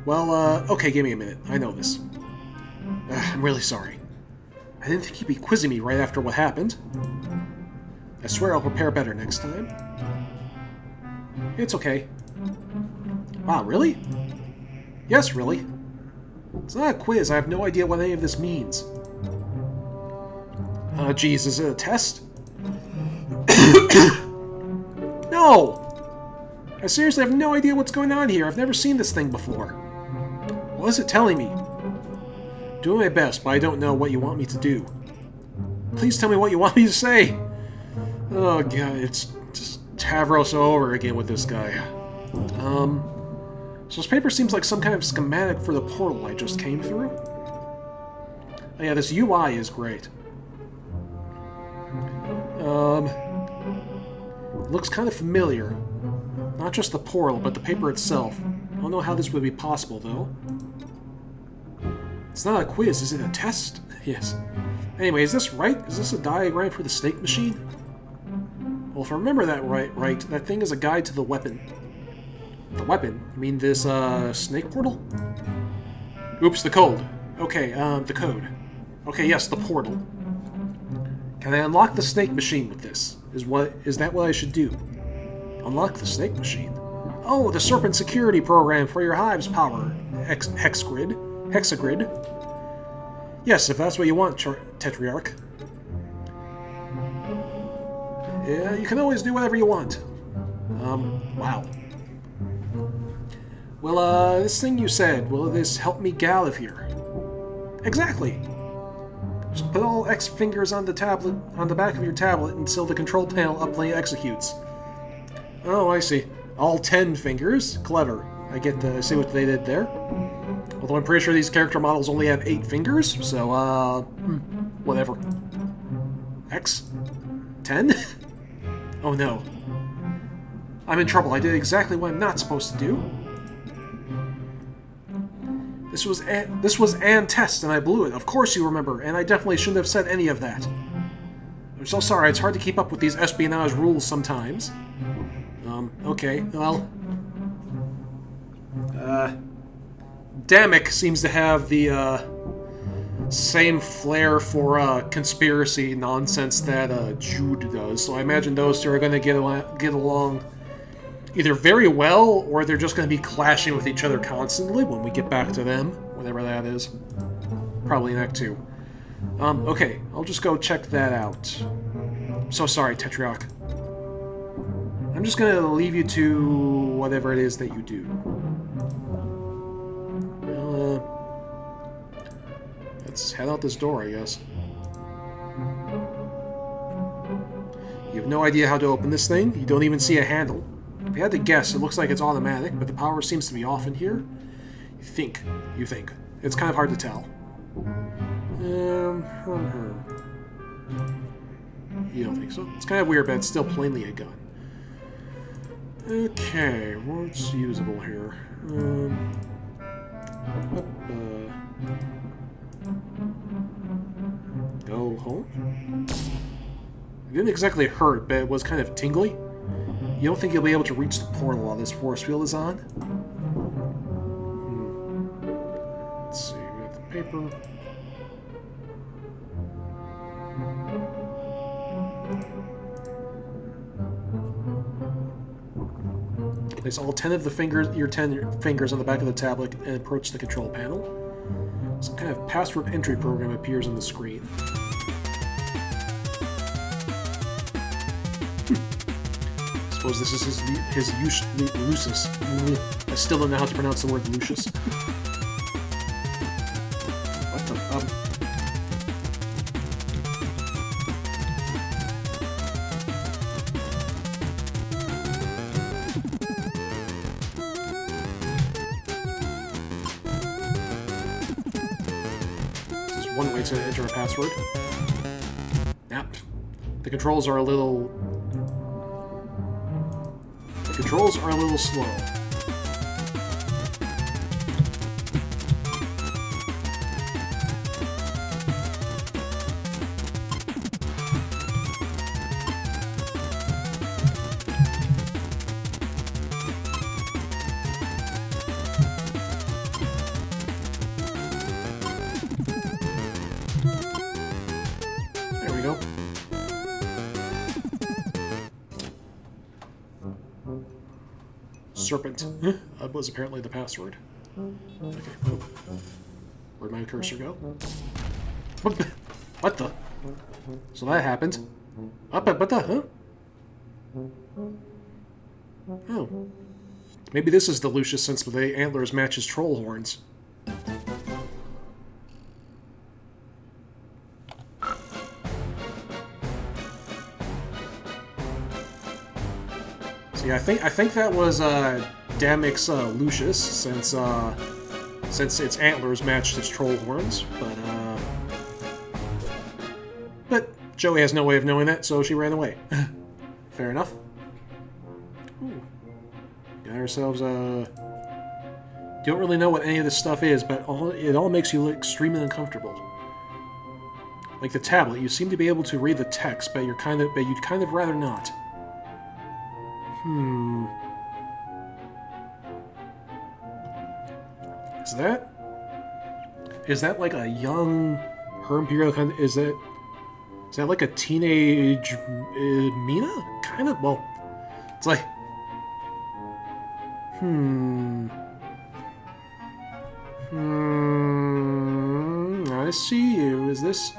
Well, okay, give me a minute. I know this. I'm really sorry. I didn't think you'd be quizzing me right after what happened. I swear I'll prepare better next time. It's okay. Wow, really? Yes, really. It's not a quiz. I have no idea what any of this means. Geez, is it a test? No! I seriously have no idea what's going on here. I've never seen this thing before. What is it telling me? Doing my best, but I don't know what you want me to do. Please tell me what you want me to say! Oh god, it's just Tavros all over again with this guy. So this paper seems like some kind of schematic for the portal I just came through. Oh yeah, this UI is great. It looks kind of familiar. Not just the portal, but the paper itself. I don't know how this would be possible, though. It's not a quiz, is it a test? Yes. Anyway, is this right? Is this a diagram for the snake machine? Well, if I remember that right, that thing is a guide to the weapon. The weapon? You mean this, snake portal? Oops, the code. Okay, the code. Okay, yes, the portal. Can I unlock the snake machine with this? Is that what I should do? Unlock the snake machine? Oh, the serpent security program for your hive's power. Hexagrid. Yes, if that's what you want, Tetrarch. Yeah, you can always do whatever you want. Wow. Well, this thing you said, will this help me get out of here? Exactly. Just put all X fingers on the tablet, on the back of your tablet until the control panel upplay executes. Oh, I see. All 10 fingers? Clever. I get to see what they did there. Although I'm pretty sure these character models only have 8 fingers, so, whatever. X? 10? Oh no. I'm in trouble. I did exactly what I'm not supposed to do. This was an test, and I blew it. Of course you remember, and I definitely shouldn't have said any of that. I'm so sorry. It's hard to keep up with these espionage rules sometimes. Okay, well... Damek seems to have the, same flair for, conspiracy nonsense that, Jude does, so I imagine those two are going to get along either very well, or they're just going to be clashing with each other constantly when we get back to them, whatever that is. Probably in Act 2. Okay, I'll just go check that out. I'm so sorry, Tetrarch. I'm just going to leave you to whatever it is that you do. Well, let's head out this door, I guess. You have no idea how to open this thing. You don't even see a handle. If you had to guess, it looks like it's automatic, but the power seems to be off in here. You think. It's kind of hard to tell. You don't think so? It's kind of weird, but it's still plainly a gun. Okay, what's usable here? Go home? It didn't exactly hurt, but it was kind of tingly. You don't think you'll be able to reach the portal while this force field is on? Let's see, we got the paper. Place all 10 of your 10 fingers on the back of the tablet and approach the control panel. Some kind of password entry program appears on the screen. Suppose this is his Lucius. I still don't know how to pronounce the word Lucius. What the This is one way to enter a password. Yep. The controls are a little slow. There we go. Serpent. That was apparently the password. Okay. Where'd my cursor go? What the? So that happened. What the? Huh? Oh. Maybe this is the Lucius since the antlers match his troll horns. See, I think that was Damek's Lucius, since its antlers matched its troll horns, but Joey has no way of knowing that, so she ran away. Fair enough. Ooh. Got ourselves don't really know what any of this stuff is, but it all makes you look extremely uncomfortable. Like the tablet, you seem to be able to read the text, but you'd kind of rather not. Is that like a young Her Imperial kind of, is that like a teenage Mina? Kind of, well, it's like, I see you. Is this...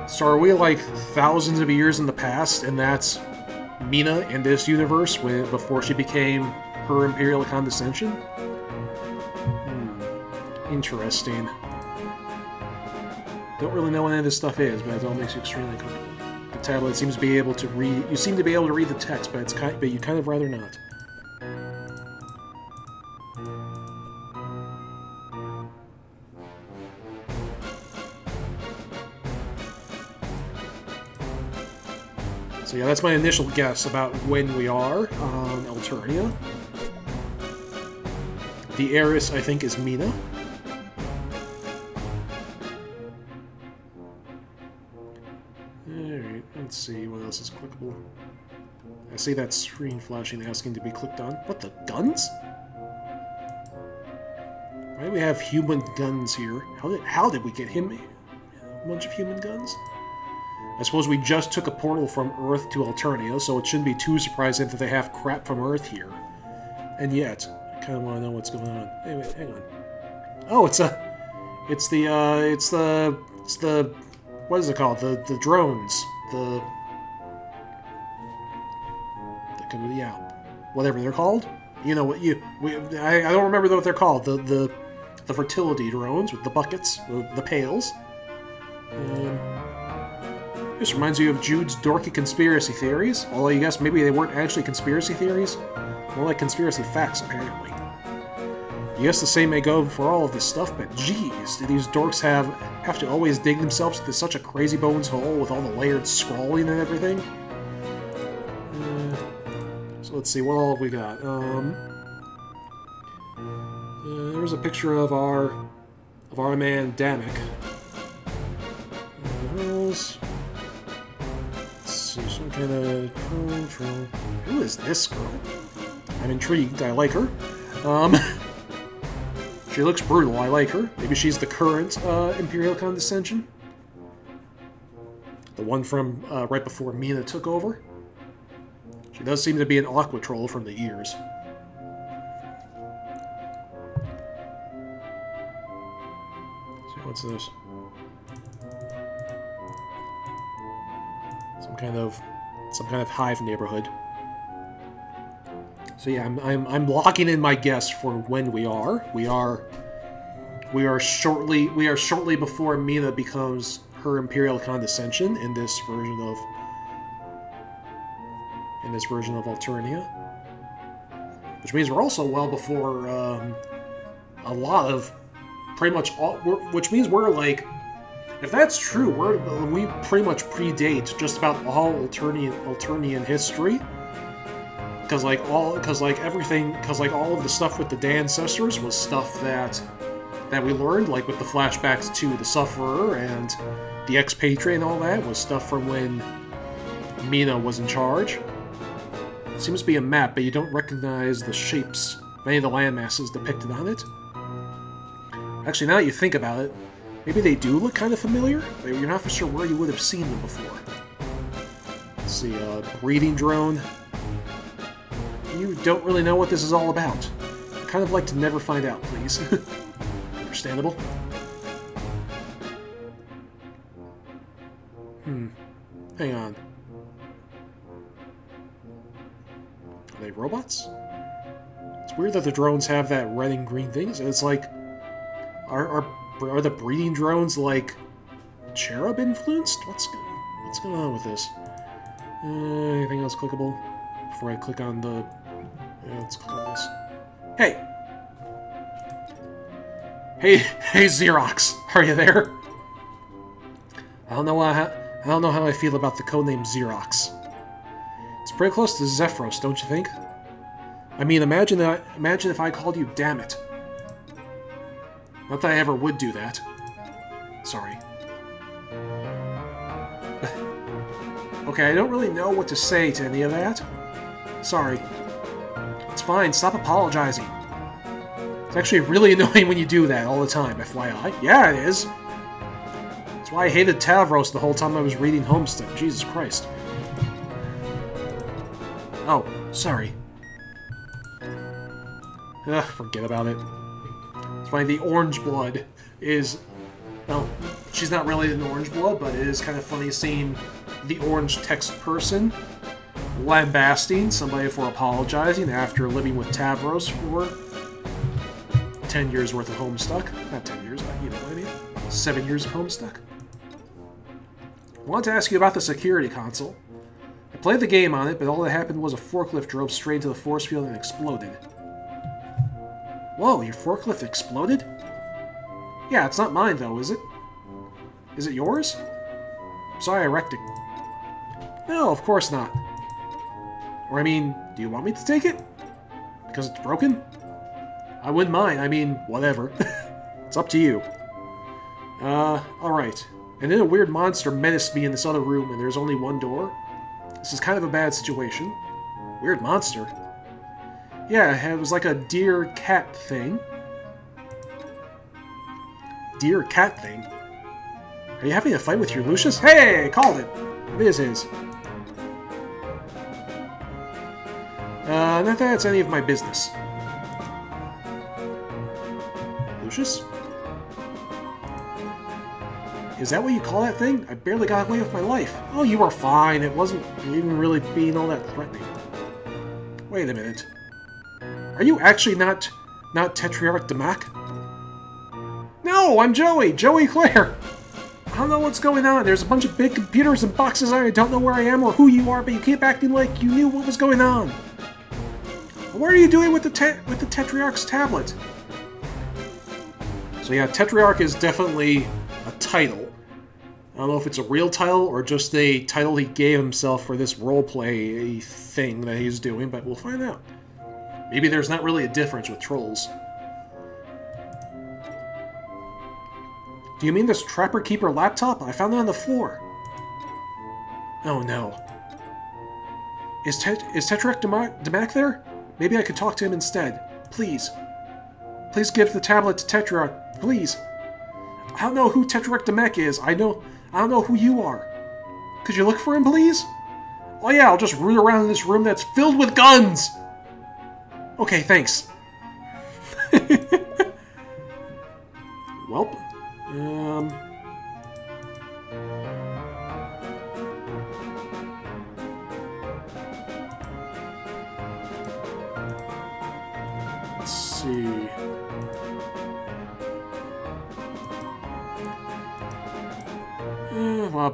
So are we like thousands of years in the past, and that's Mina in this universe before she became Her Imperial Condescension? Interesting. Don't really know what any of this stuff is, but it all makes you extremely comfortable. The tablet seems to be able to read... You seem to be able to read the text, but you kind of rather not. So yeah, that's my initial guess about when we are on Alternia. The heiress, I think, is Mina. Alright, let's see what else is clickable. I see that screen flashing asking to be clicked on. What, the guns? Why do we have human guns here? How did we get him a bunch of human guns? I suppose we just took a portal from Earth to Alternia, so it shouldn't be too surprising that they have crap from Earth here. And yet, I kind of want to know what's going on. Anyway, hang on. Oh, it's the what is it called? The drones. Yeah, whatever they're called. You know what I don't remember what they're called. The fertility drones with the buckets, the pails. This reminds you of Jude's dorky conspiracy theories, although you guess maybe they weren't actually conspiracy theories, more like conspiracy facts, apparently. You guess the same may go for all of this stuff, but geez, do these dorks have to always dig themselves into such a crazy bones hole with all the layered scrawling and everything? So let's see, what all have we got? There's a picture of our man Damek. Some kind of troll. Who is this girl? I'm intrigued. I like her. She looks brutal. I like her. Maybe she's the current Imperial Condescension? The one from right before Mina took over? She does seem to be an aqua troll from the ears. So what's this? Some kind of hive neighborhood. So yeah, I'm locking in my guess for when we are. We are shortly before Mina becomes her Imperial Condescension in this version of Alternia. Which means we're also well before a lot of pretty much all. Which means we're like. If that's true, we pretty much predate just about all Alternian history, because all of the stuff with the day ancestors was stuff that we learned, like with the flashbacks to the Sufferer and the Expatriate and all that was stuff from when Mina was in charge. It seems to be a map, but you don't recognize the shapes of any of the landmasses depicted on it. Actually, now that you think about it. Maybe they do look kind of familiar, but you're not for sure where you would have seen them before. Let's see, breeding drone. You don't really know what this is all about. I'd kind of like to never find out, please. Understandable. Hang on. Are they robots? It's weird that the drones have that red and green things. It's like... Are the breeding drones, like, cherub influenced? What's going on with this? Anything else clickable? Before I click on the... Yeah, let's click on this. Hey! Hey, Xerox! Are you there? I don't know how I feel about the codename Xerox. It's pretty close to Zephyros, don't you think? I mean, imagine if I called you Dammit. Not that I ever would do that. Sorry. Okay, I don't really know what to say to any of that. Sorry. It's fine, stop apologizing. It's actually really annoying when you do that all the time, FYI. Yeah, it is. That's why I hated Tavros the whole time I was reading Homestead. Jesus Christ. Oh, sorry. Ugh, forget about it. It's funny, the orange blood is... Well, she's not really an orange blood, but it is kind of funny seeing the orange text person lambasting somebody for apologizing after living with Tavros for 10 years worth of Homestuck. Not 10 years, but you know what I mean. 7 years of Homestuck. I wanted to ask you about the security console. I played the game on it, but all that happened was a forklift drove straight into the force field and exploded. Whoa, your forklift exploded? Yeah, it's not mine though, is it? Is it yours? I'm sorry I wrecked it. No, of course not. Or I mean, do you want me to take it? Because it's broken? I wouldn't mind, I mean, whatever. It's up to you. Alright. And then a weird monster menaced me in this other room, and there's only one door? This is kind of a bad situation. Weird monster? Yeah, it was like a deer-cat thing. Deer-cat thing? Are you having a fight with your Lucius? Hey, I called it! It is his. Not that it's any of my business. Lucius? Is that what you call that thing? I barely got away with my life. Oh, you were fine. It wasn't even really being all that threatening. Wait a minute. Are you actually not Tetrarch Demak? No, I'm Joey! Joey Claire! I don't know what's going on. There's a bunch of big computers and boxes. I don't know where I am or who you are, but you keep acting like you knew what was going on. What are you doing with the Tetrarch's tablet? So yeah, Tetrarch is definitely a title. I don't know if it's a real title or just a title he gave himself for this roleplay thing that he's doing, but we'll find out. Maybe there's not really a difference with trolls. Do you mean this Trapper Keeper laptop? I found it on the floor. Oh no. Is Tetrarch Demak there? Maybe I could talk to him instead. Please. Please give the tablet to Tetrarch. Please. I don't know who Tetrarch Demak is. I don't know who you are. Could you look for him, please? Oh yeah, I'll just root around in this room that's filled with guns! Okay, thanks. Welp. Let's see.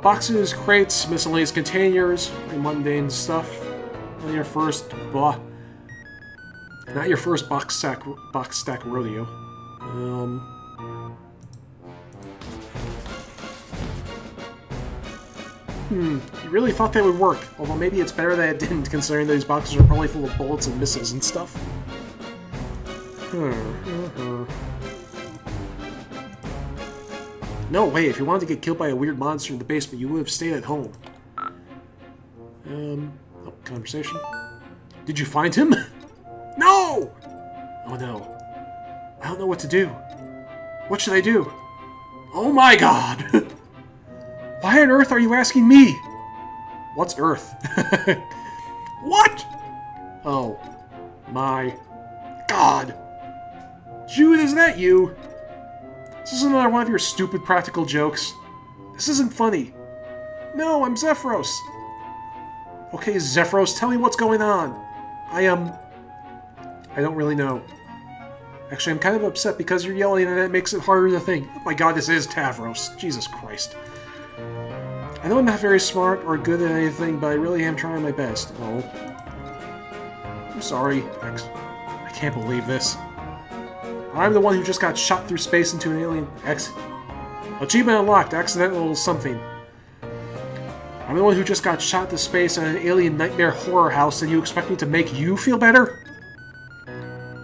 Boxes, crates, miscellaneous containers, mundane stuff. Not your first box stack rodeo. You really thought that would work, although maybe it's better that it didn't, considering that these boxes are probably full of bullets and missiles and stuff. No way, if you wanted to get killed by a weird monster in the basement, you would have stayed at home. Oh, conversation. Did you find him? No! Oh no. I don't know what to do. What should I do? Oh my god! Why on earth are you asking me? What's Earth? What? Oh my god. Jude, is that you? This is another one of your stupid practical jokes. This isn't funny. No, I'm Zephyros. Okay, Zephyros, tell me what's going on. I don't really know. Actually, I'm kind of upset because you're yelling and it makes it harder to think. Oh my god, this is Tavros. Jesus Christ. I know I'm not very smart or good at anything, but I really am trying my best. Oh. I'm sorry, X. I can't believe this. I'm the one who just got shot through space into an alien... X. Achievement unlocked. Accidental something. I'm the one who just got shot to space in an alien nightmare horror house, and you expect me to make you feel better?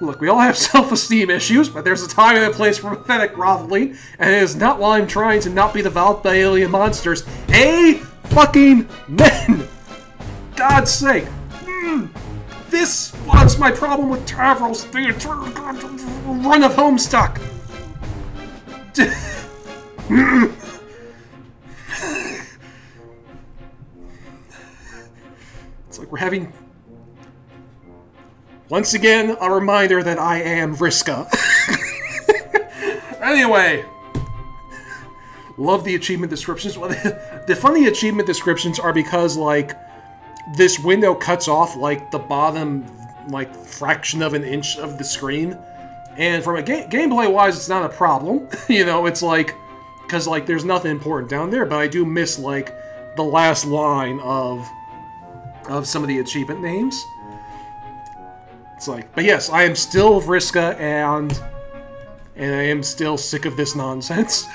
Look, we all have self-esteem issues, but there's a time and a place for pathetic groveling, and it is not while I'm trying to not be devoured by alien monsters. Fucking men! God's sake! This was my problem with Tavros, the run of Homestuck! It's like we're having... Once again, a reminder that I am Vriska. Anyway. Love the achievement descriptions. Well, the funny achievement descriptions are because, like, this window cuts off, like, the bottom, like, fraction of an inch of the screen. And from a gameplay-wise, it's not a problem. You know, it's like... Because, like, there's nothing important down there, but I do miss, like, the last line of some of the achievement names. It's like... But yes, I am still Vriska, and I am still sick of this nonsense.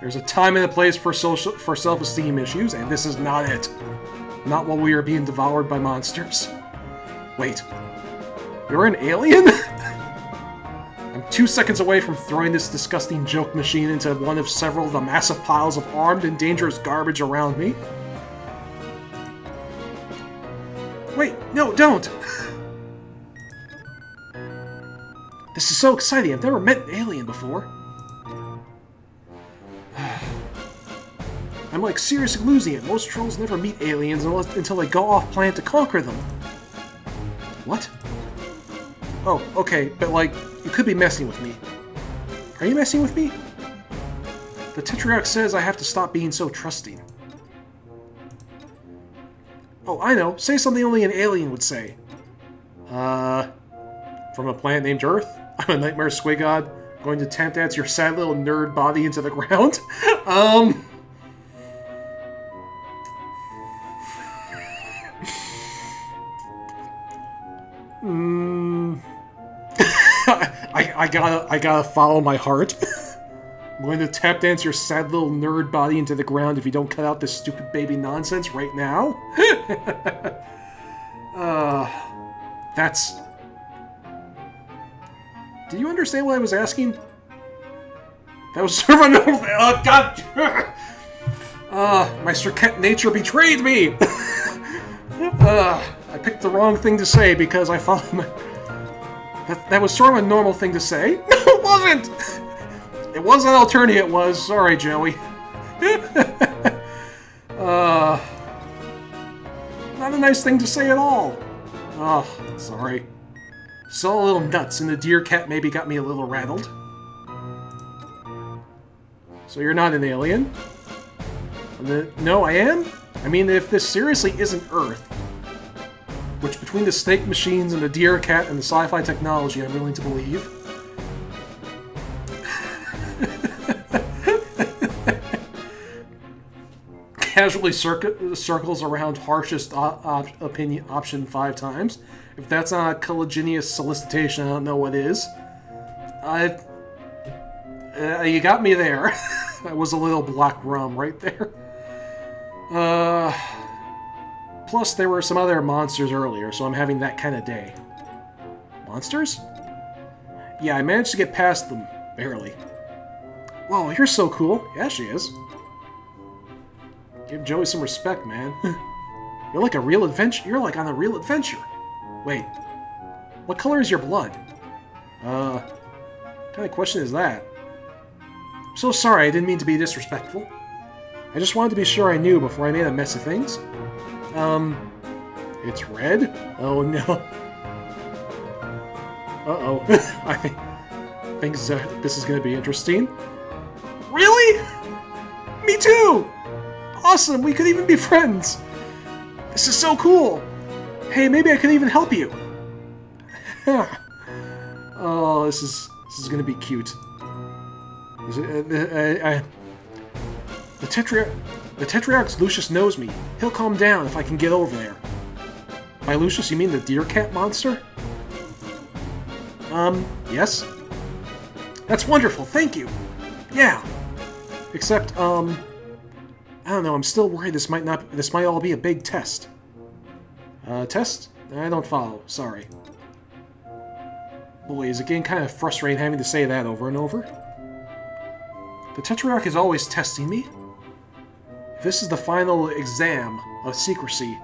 There's a time and a place for self-esteem issues, and this is not it. Not while we are being devoured by monsters. Wait. You're an alien? I'm 2 seconds away from throwing this disgusting joke machine into one of several of the massive piles of armed and dangerous garbage around me. Wait, no, don't! This is so exciting, I've never met an alien before. I'm like seriously losing it. Most trolls never meet aliens until they go off planet to conquer them. What? Oh, okay, but like, you could be messing with me. Are you messing with me? The Tetrarch says I have to stop being so trusting. Oh, I know. Say something only an alien would say. From a planet named Earth? I'm a nightmare squid god going to attempt to dance your sad little nerd body into the ground. I gotta follow my heart. I'm going to tap dance your sad little nerd body into the ground if you don't cut out this stupid baby nonsense right now. That's... Do you understand what I was asking? That was sort of a normal thing. Oh, God! My circuit nature betrayed me! I picked the wrong thing to say because I followed my... That was sort of a normal thing to say. No, it wasn't! It wasn't Alternia, it was. Sorry, Joey. Not a nice thing to say at all. Oh, sorry. Saw a little nuts, and the deer cat maybe got me a little rattled. So you're not an alien? No, I am? I mean, if this seriously isn't Earth, which between the snake machines and the deer cat and the sci-fi technology, I'm willing to believe. Casually circles around harshest opinion option 5 times. If that's not a collagenous solicitation, I don't know what is. You got me there. That was a little black rum right there. Plus, there were some other monsters earlier, so I'm having that kind of day. Monsters? Yeah, I managed to get past them. Barely. Whoa, you're so cool. Yeah, she is. Give Joey some respect, man. You're like a real adventure. You're like on a real adventure. Wait. What color is your blood? What kind of question is that? I'm so sorry, I didn't mean to be disrespectful. I just wanted to be sure I knew before I made a mess of things. It's red? Oh no. Uh-oh. I think this is gonna be interesting. Really? Me too! Awesome, we could even be friends! This is so cool! Hey, maybe I could even help you! Oh, this is gonna be cute. The Tetrarch Lucius knows me. He'll calm down if I can get over there. By Lucius, you mean the deer cat monster? Yes? That's wonderful, thank you! Yeah! Except, I don't know, I'm still worried this might all be a big test. Test? I don't follow, sorry. Boy, is it getting kind of frustrating having to say that over and over. The Tetrarch is always testing me. If this is the final exam of secrecy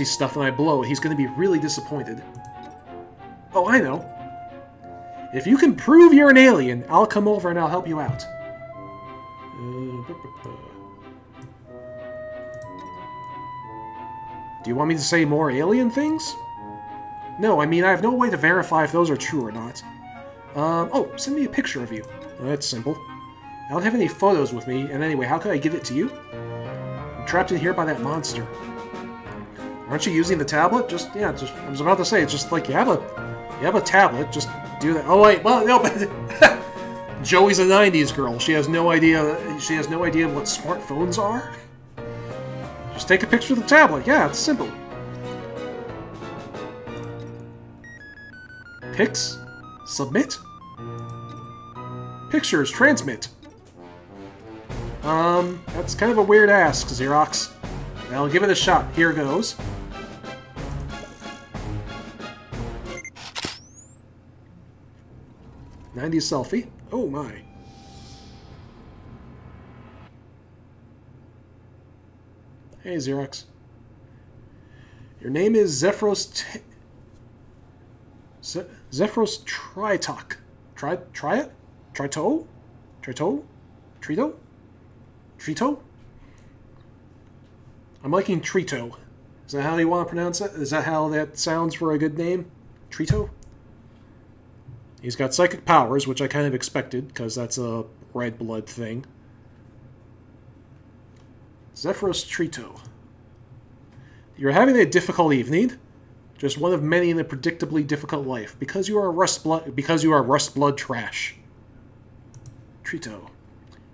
stuff and I blow it, he's going to be really disappointed. Oh, I know. If you can prove you're an alien, I'll come over and I'll help you out. Do you want me to say more alien things? No, I mean, I have no way to verify if those are true or not. Oh, send me a picture of you. Oh, that's simple. I don't have any photos with me, and anyway, how could I give it to you? I'm trapped in here by that monster. Aren't you using the tablet? I was about to say, it's just like, you have a tablet, just do that. Oh wait, well no, but Joey's a '90s girl. She has no idea. She has no idea what smartphones are. Just take a picture of the tablet. Yeah, it's simple. Pics, submit. Pictures, transmit. That's kind of a weird ask, Xerox. I'll give it a shot. Here goes. '90s selfie. Oh my. Hey, Xerox. Your name is Zephyros Zephyros Tritoc. Try it? Trito? Trito? Trito? Trito? I'm liking Trito. Is that how you want to pronounce it? Is that how that sounds for a good name? Trito? He's got psychic powers, which I kind of expected, because that's a red blood thing. Zephyros Trito. You're having a difficult evening. Just one of many in a predictably difficult life. Because you are rust blood trash. Trito.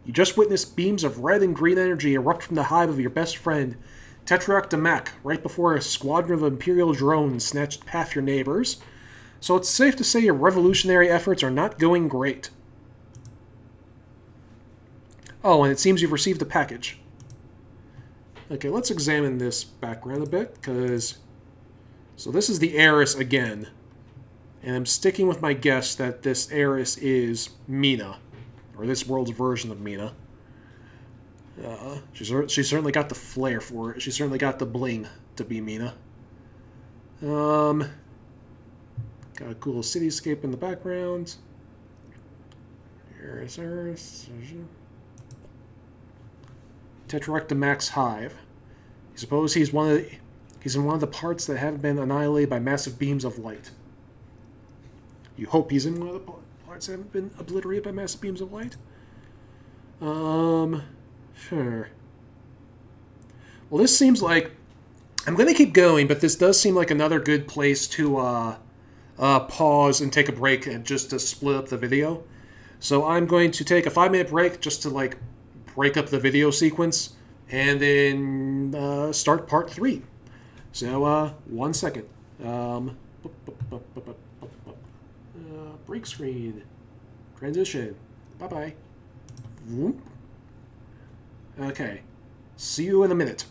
You just witnessed beams of red and green energy erupt from the hive of your best friend, Tetrarch right before a squadron of Imperial drones snatched past your neighbors. So it's safe to say your revolutionary efforts are not going great. Oh, and it seems you've received a package. Okay, let's examine this background a bit, because... So this is the heiress again. And I'm sticking with my guess that this heiress is Mina. Or this world's version of Mina. She's certainly got the flair for it. She's certainly got the bling to be Mina. Got a cool cityscape in the background. Here's Earth. Tetrarch hive. You suppose he's in one of the parts that haven't been annihilated by massive beams of light. You hope he's in one of the parts that haven't been obliterated by massive beams of light? Sure. Well, this seems like... I'm going to keep going, but this does seem like another good place to pause and take a break and just to split up the video. So I'm going to take a 5-minute break just to, like, break up the video sequence and then start part 3. So, 1 second. Break screen. Transition. Bye-bye. Okay. See you in a minute.